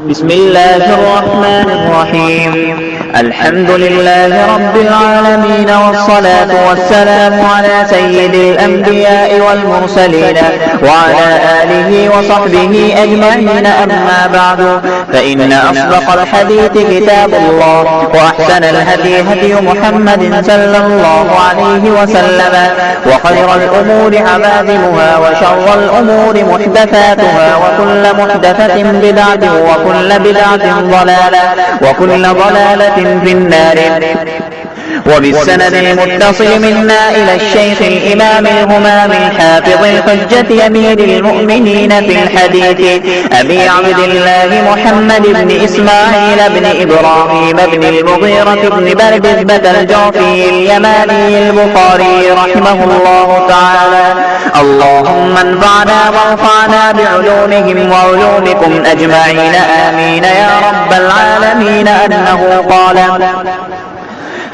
بسم الله الرحمن الرحيم. الحمد لله رب العالمين، والصلاة والسلام على سيد الأنبياء والمرسلين وعلى آله وصحبه أجمعين. أما بعد، فإن أصدق الحديث كتاب الله، وأحسن الهدي هدي محمد صلى الله عليه وسلم، وخير الأمور عبادها، وشر الأمور محدثاتها، وكل محدثة بدعة، وكل بدعة ضلالة، وكل ضلالة في النار. وبالسند المتصل منا إلى الشيخ الإمام الهمام الحافظ الحجة أمير المؤمنين في الحديث أبي عبد الله محمد بن إسماعيل بن إبراهيم بن المغيرة بن بردبة الجعفي اليماني البخاري رحمه الله تعالى. اللهم انفعنا وارفعنا بعلومهم وعلومكم أجمعين، آمين يا رب العالمين. أنه قال: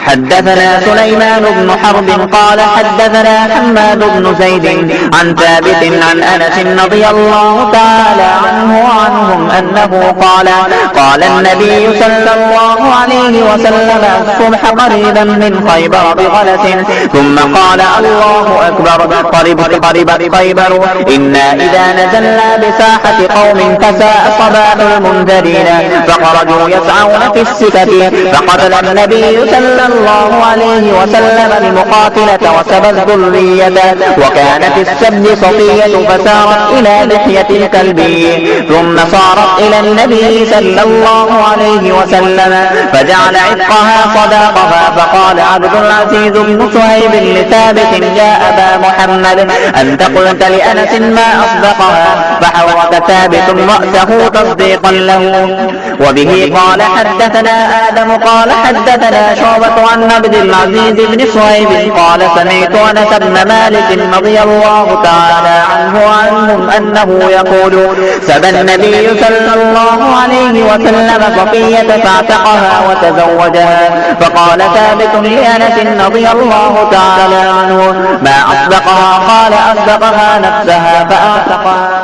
حدثنا سليمان بن حرب قال حدثنا حماد بن زيد عن ثابت عن أنس رضي الله تعالى عنه وعنهم أنه قال: قال النبي صلى الله عليه وسلم: الصبح قريبا من خيبر بغلس، ثم قال: الله أكبر، قربت خيبر، إنا إذا نزلنا بساحة قوم فساء صباح المنذرين، فخرجوا يسعون في السكك، فقتل النبي صلى الله عليه وسلم المقاتلة وسبى الذرية، وكانت السبي صفية فسارت إلى لحية الكلبي، ثم صارت إلى النبي صلى الله عليه وسلم فجعل عتقها صداقها. فقال عبد العزيز بن صهيب لثابت: يا أبا محمد، أنت قلت لأنس ما أصدقها؟ فحرك ثابت رأسه تصديقا له. وبه قال حدثنا آدم قال حدثنا شعبة عن عبد العزيز بن صهيب قال: سمعت أنس بن مالك رضي الله تعالى عنه وعنهم أنه يقول: سبى النبي صلى الله عليه وسلم صفية فاعتقها وتزوجها. فقال ثابت لأنس رضي الله تعالى عنه: ما أصدقها؟ قال: أصدقها نفسها فاعتقها.